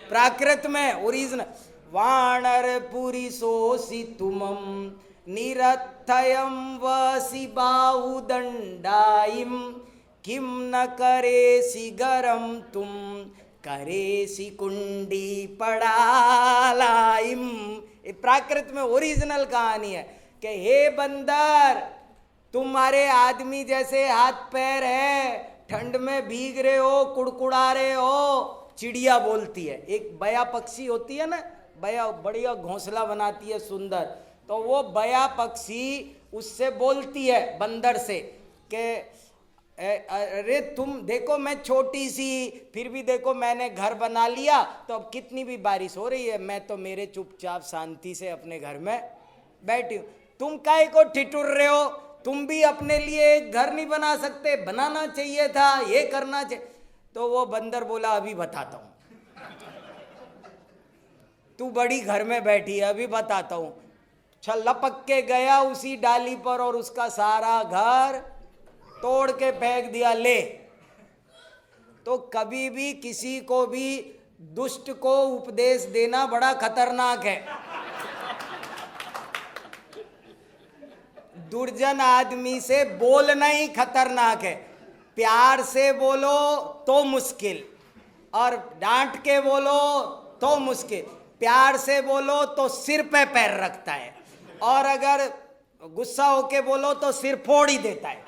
प्राकृत में ओरिजिनल, वानर पुरीसोऽसि तुमं निरर्थयं वसि बाहुदण्डायिं किं न करेसि गरम तुम करेसी कुंडी पड़ालाइम। ये प्राकृत में ओरिजिनल कहानी है कि हे बंदर, तुम्हारे आदमी जैसे हाथ पैर है, ठंड में भीग रहे हो, कुड़कुड़ा रहे हो। चिड़िया बोलती है, एक बया पक्षी होती है ना, बया बढ़िया घोंसला बनाती है सुंदर, तो वो बया पक्षी उससे बोलती है बंदर से कि अरे तुम देखो, मैं छोटी सी, फिर भी देखो मैंने घर बना लिया, तो अब कितनी भी बारिश हो रही है, मैं तो मेरे चुपचाप शांति से अपने घर में बैठी हूँ। तुम काहे को ठिठुर रहे हो? तुम भी अपने लिए एक घर नहीं बना सकते? बनाना चाहिए था, ये करना चाहिए। तो वो बंदर बोला, अभी बताता हूँ, तू बड़ी घर में बैठी है, अभी बताता हूँ। लपक के गया उसी डाली पर और उसका सारा घर तोड़ के फेंक दिया। ले, तो कभी भी किसी को भी दुष्ट को उपदेश देना बड़ा खतरनाक है। दुर्जन आदमी से बोलना ही खतरनाक है। प्यार से बोलो तो मुश्किल, और डांट के बोलो तो मुश्किल। प्यार से बोलो तो सिर पे पैर रखता है, और अगर गुस्सा होके बोलो तो सिर फोड़ ही देता है।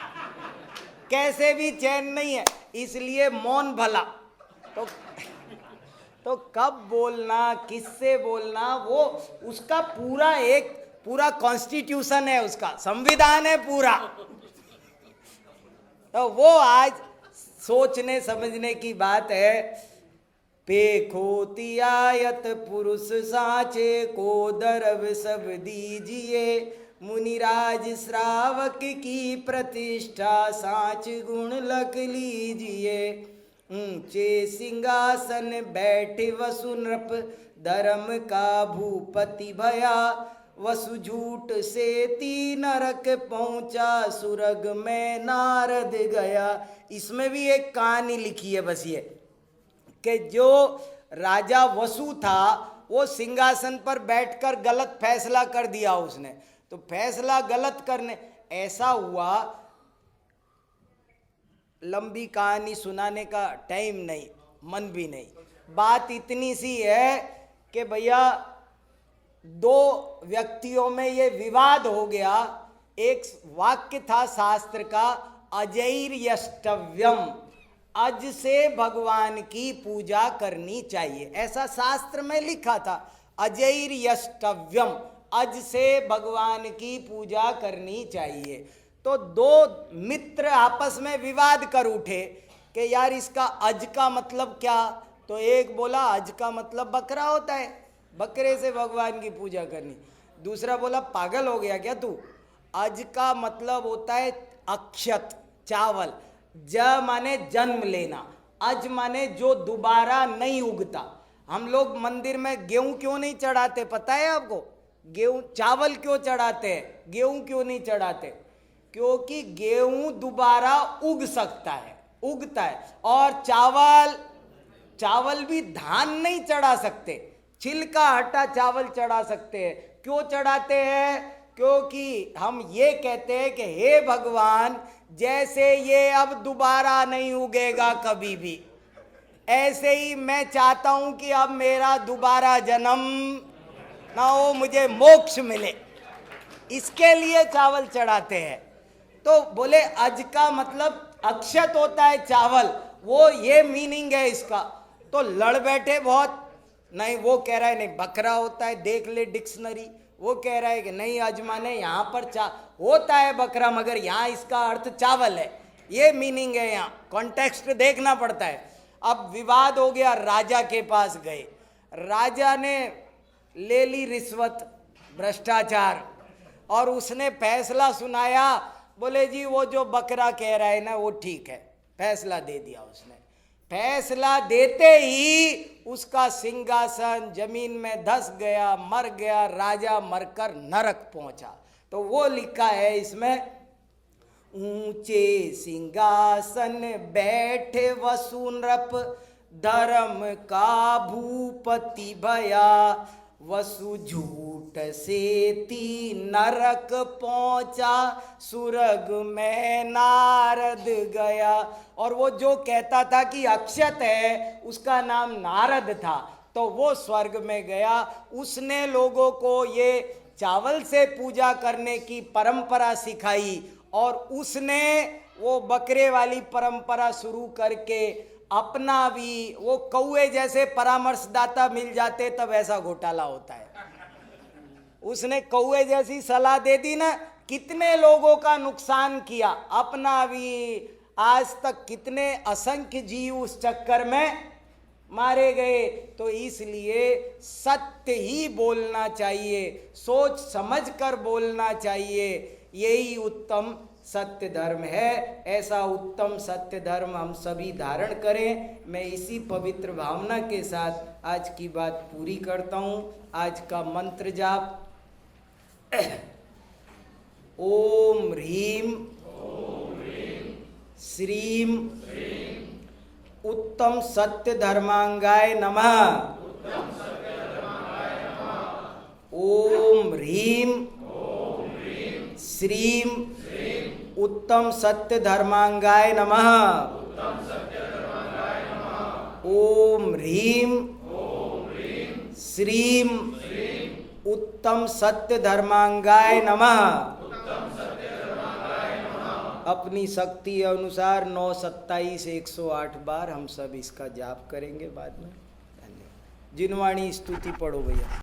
कैसे भी चैन नहीं है, इसलिए मौन भला। तो कब बोलना, किससे बोलना, वो उसका पूरा कॉन्स्टिट्यूशन है, उसका संविधान है पूरा। तो वो आज सोचने समझने की बात है। पेखोती आयत पुरुष साचे को दरब सब दीजिए, मुनिराज श्रावक की प्रतिष्ठा साच गुण लख लीजिए। ऊंचे सिंहासन बैठे वसु नृप, धर्म का भूपति भया, वसु झूठ से ती नरक पहुंचा, सुरग में नारद गया। इसमें भी एक कहानी लिखी है बस ये, कि जो राजा वसु था वो सिंहासन पर बैठकर गलत फैसला कर दिया उसने। तो फैसला गलत करने, ऐसा हुआ, लंबी कहानी सुनाने का टाइम नहीं, मन भी नहीं। बात इतनी सी है कि भैया दो व्यक्तियों में ये विवाद हो गया। एक वाक्य था शास्त्र का, अजैर यष्टव्यम, अज से भगवान की पूजा करनी चाहिए, ऐसा शास्त्र में लिखा था। अजैर यष्टव्यम, अज से भगवान की पूजा करनी चाहिए। तो दो मित्र आपस में विवाद कर उठे कि यार इसका अज का मतलब क्या। तो एक बोला अज का मतलब बकरा होता है, बकरे से भगवान की पूजा करनी। दूसरा बोला पागल हो गया क्या तू, अज का मतलब होता है अक्षत, चावल। ज माने जन्म लेना, अज माने जो दोबारा नहीं उगता। हम लोग मंदिर में गेहूं क्यों नहीं चढ़ाते पता है आपको? गेहूं, चावल क्यों चढ़ाते हैं, गेहूं क्यों नहीं चढ़ाते? क्योंकि गेहूं दोबारा उग सकता है, उगता है। और चावल भी धान नहीं चढ़ा सकते, छिलका हटा चावल चढ़ा सकते हैं। क्यों चढ़ाते हैं? क्योंकि हम ये कहते हैं कि हे भगवान, जैसे ये अब दोबारा नहीं उगेगा कभी भी, ऐसे ही मैं चाहता हूं कि अब मेरा दोबारा जन्म ना हो, मुझे मोक्ष मिले, इसके लिए चावल चढ़ाते हैं। तो बोले अज का मतलब अक्षत होता है चावल, वो ये मीनिंग है इसका। तो लड़ बैठे बहुत, नहीं वो कह रहा है नहीं बकरा होता है, देख ले डिक्शनरी। वो कह रहा है कि नहीं अज माने यहाँ पर होता है बकरा, मगर यहाँ इसका अर्थ चावल है, ये मीनिंग है, यहाँ कॉन्टेक्स्ट देखना पड़ता है। अब विवाद हो गया, राजा के पास गए, राजा ने ले ली रिश्वत, भ्रष्टाचार, और उसने फैसला सुनाया। बोले जी वो जो बकरा कह रहा है ना वो ठीक है, फैसला दे दिया उसने। फैसला देते ही उसका सिंहासन जमीन में धस गया, मर गया, राजा मरकर नरक पहुंचा। तो वो लिखा है इसमें, ऊंचे सिंहासन बैठे वसु नृप, धर्म का भूपति भया, वसु झूठ से ती नरक पहुंचा, सुरग में नारद गया। और वो जो कहता था कि अक्षत है, उसका नाम नारद था, तो वो स्वर्ग में गया। उसने लोगों को ये चावल से पूजा करने की परंपरा सिखाई, और उसने वो बकरे वाली परंपरा शुरू करके अपना भी, वो कौए जैसे परामर्शदाता मिल जाते तब ऐसा घोटाला होता है। उसने कौए जैसी सलाह दे दी ना, कितने लोगों का नुकसान किया, अपना भी। आज तक कितने असंख्य जीव उस चक्कर में मारे गए। तो इसलिए सत्य ही बोलना चाहिए, सोच समझ कर बोलना चाहिए, यही उत्तम सत्य धर्म है। ऐसा उत्तम सत्य धर्म हम सभी धारण करें। मैं इसी पवित्र भावना के साथ आज की बात पूरी करता हूँ। आज का मंत्र जाप, ओम ह्रीम श्रीम उत्तम सत्य धर्मांगाय नमः। ओम ह्रीम श्रीम उत्तम सत्य धर्मांगाय नमः। ओम ह्रीम श्रीम उत्तम सत्य धर्मांगाय नमः। अपनी शक्ति अनुसार 9, 27, 108 बार हम सब इसका जाप करेंगे बाद में। धन्यवाद। जिनवाणी स्तुति पढ़ो भैया।